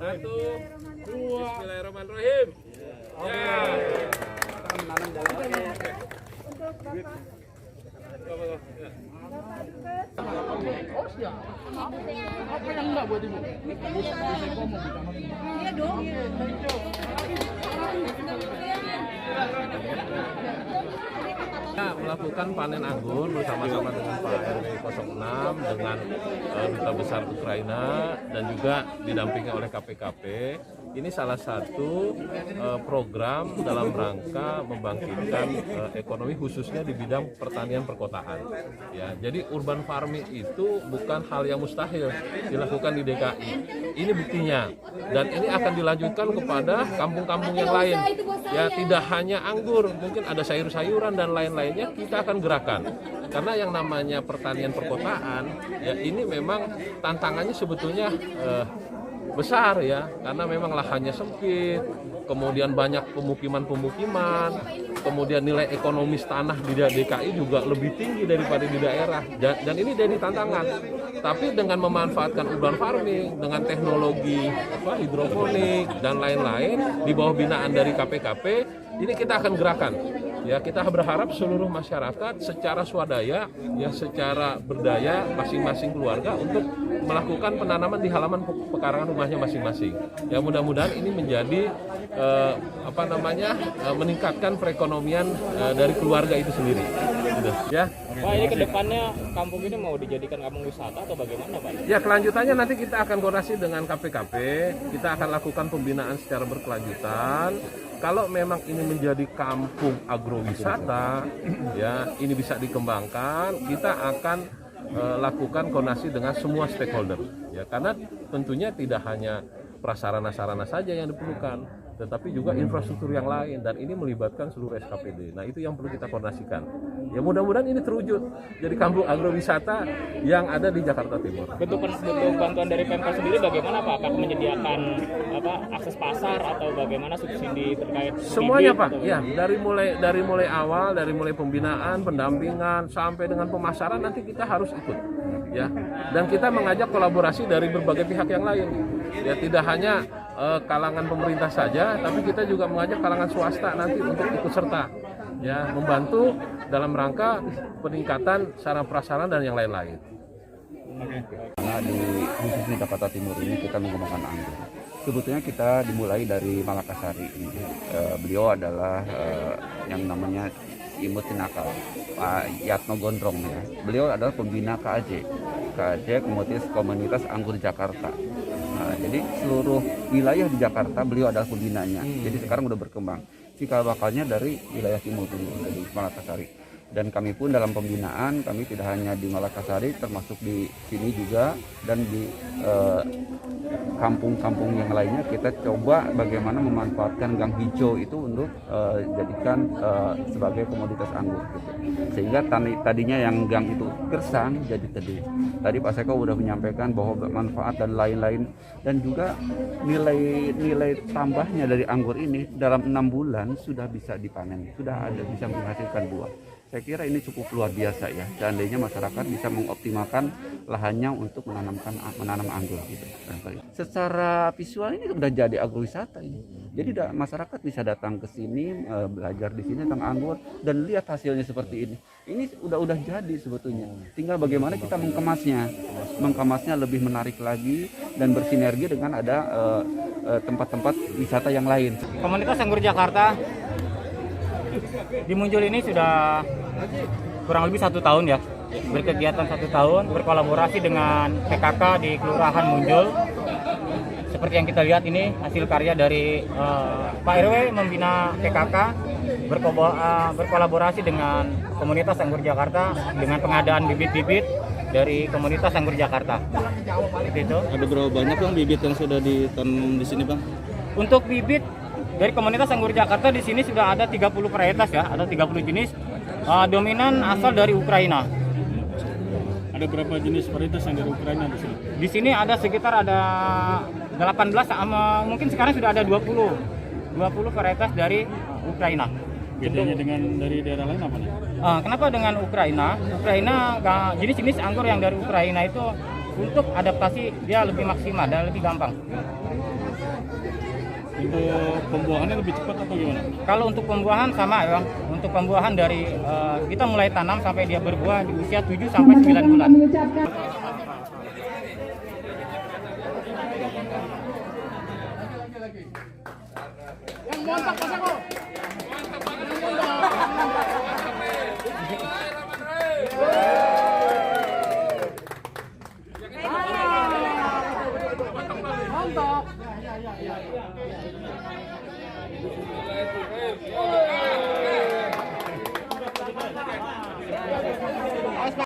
Satu, dua, Bismillahirrahmanirrahim. Ya. Apa yang enggak buat ibu? Iya dong. Kita melakukan panen anggur bersama-sama dengan Pak RW 06 dengan Duta Besar Ukraina dan juga didampingi oleh KPKP. Ini salah satu program dalam rangka membangkitkan ekonomi khususnya di bidang pertanian perkotaan. Ya, jadi urban farming itu bukan hal yang mustahil dilakukan di DKI. Ini buktinya dan ini akan dilanjutkan kepada kampung-kampung yang lain. Ya, tidak hanya anggur, mungkin ada sayur-sayuran dan lain-lainnya kita akan gerakan. Karena yang namanya pertanian perkotaan, ya ini memang tantangannya sebetulnya besar ya, karena memang lahannya sempit, kemudian banyak pemukiman-pemukiman, kemudian nilai ekonomis tanah di DKI juga lebih tinggi daripada di daerah, dan ini jadi tantangan. Tapi dengan memanfaatkan urban farming, dengan teknologi hidroponik dan lain-lain di bawah binaan dari KPKP, ini kita akan gerakan. Ya, kita berharap seluruh masyarakat secara swadaya, ya secara berdaya masing-masing keluarga untuk melakukan penanaman di halaman pekarangan rumahnya masing-masing. Ya, mudah-mudahan ini menjadi meningkatkan perekonomian dari keluarga itu sendiri. Gitu, ya. Pak, ini kedepannya kampung ini mau dijadikan kampung wisata atau bagaimana, Pak? Ya, kelanjutannya nanti kita akan koordinasi dengan KPKP, kita akan lakukan pembinaan secara berkelanjutan. Kalau memang ini menjadi kampung agrowisata, ya ini bisa dikembangkan, kita akan lakukan koordinasi dengan semua stakeholder. Ya, karena tentunya tidak hanya prasarana-sarana saja yang diperlukan, tetapi juga infrastruktur yang lain, dan ini melibatkan seluruh SKPD. Nah, itu yang perlu kita koordinasikan. Ya, mudah-mudahan ini terwujud jadi kampung agrowisata yang ada di Jakarta Timur. Bentuk bantuan dari Pemkab sendiri bagaimana, Pak? Apakah menyediakan akses pasar atau bagaimana subsidi terkait semuanya, Pak? Ya, dari mulai awal, dari mulai pembinaan, pendampingan sampai dengan pemasaran nanti kita harus ikut. Ya, dan kita mengajak kolaborasi dari berbagai pihak yang lain. Ya, tidak hanya kalangan pemerintah saja, tapi kita juga mengajak kalangan swasta nanti untuk ikut serta, ya, membantu dalam rangka peningkatan sarana prasarana dan yang lain-lain. Karena di khusus di Jakarta Timur ini kita mengembangkan anggur. Sebetulnya kita dimulai dari Malakasari ini. Beliau adalah yang namanya Imut Tinakal, Pak Yatno Gondrong ya. Beliau adalah pembina KAJ Komunitas Anggur Jakarta. Nah, jadi seluruh wilayah di Jakarta beliau adalah pembinanya. Jadi sekarang udah berkembang. Cikal bakalnya dari wilayah timur dulu, dari Malakasari. Dan kami pun dalam pembinaan, kami tidak hanya di Malakasari, termasuk di sini juga, dan di kampung-kampung yang lainnya kita coba bagaimana memanfaatkan gang hijau itu untuk jadikan sebagai komoditas anggur gitu. Sehingga tadinya yang gang itu gersang jadi teduh. Tadi Pak Seko sudah menyampaikan bahwa manfaat dan lain-lain, dan juga nilai tambahnya dari anggur ini dalam 6 bulan sudah bisa dipanen, sudah ada bisa menghasilkan buah. Saya kira ini cukup luar biasa ya, seandainya masyarakat bisa mengoptimalkan lahannya untuk menanam anggur gitu. Secara visual ini sudah jadi agrowisata ini. Jadi masyarakat bisa datang ke sini, belajar di sini tentang anggur dan lihat hasilnya seperti ini. Ini udah jadi sebetulnya. Tinggal bagaimana kita mengkemasnya lebih menarik lagi dan bersinergi dengan ada tempat-tempat wisata yang lain. Komunitas Anggur Jakarta di Munjul ini sudah kurang lebih 1 tahun ya, berkegiatan 1 tahun, berkolaborasi dengan PKK di Kelurahan Munjul. Seperti yang kita lihat ini hasil karya dari Pak RW membina PKK, berkolaborasi dengan Komunitas Anggur Jakarta dengan pengadaan bibit-bibit dari Komunitas Anggur Jakarta. Itu. Ada berapa banyak Bang bibit yang sudah ditanam di sini, Bang? Untuk bibit dari Komunitas Anggur Jakarta di sini sudah ada 30 varietas ya, ada 30 jenis. Dominan asal dari Ukraina. Ada berapa jenis varietas yang dari Ukraina di sini? Di sini ada sekitar 18 sama mungkin sekarang sudah ada 20 varietas dari Ukraina. Bedanya dengan dari daerah lain apa nih? Kenapa dengan Ukraina? Jenis-jenis anggur yang dari Ukraina itu untuk adaptasi dia lebih maksimal dan lebih gampang. Untuk pembuahannya lebih cepat atau gimana? Kalau untuk pembuahan sama ya Bang. Untuk pembuahan dari kita mulai tanam sampai dia berbuah di usia 7 sampai 9 bulan. Yang montak Mas Eko.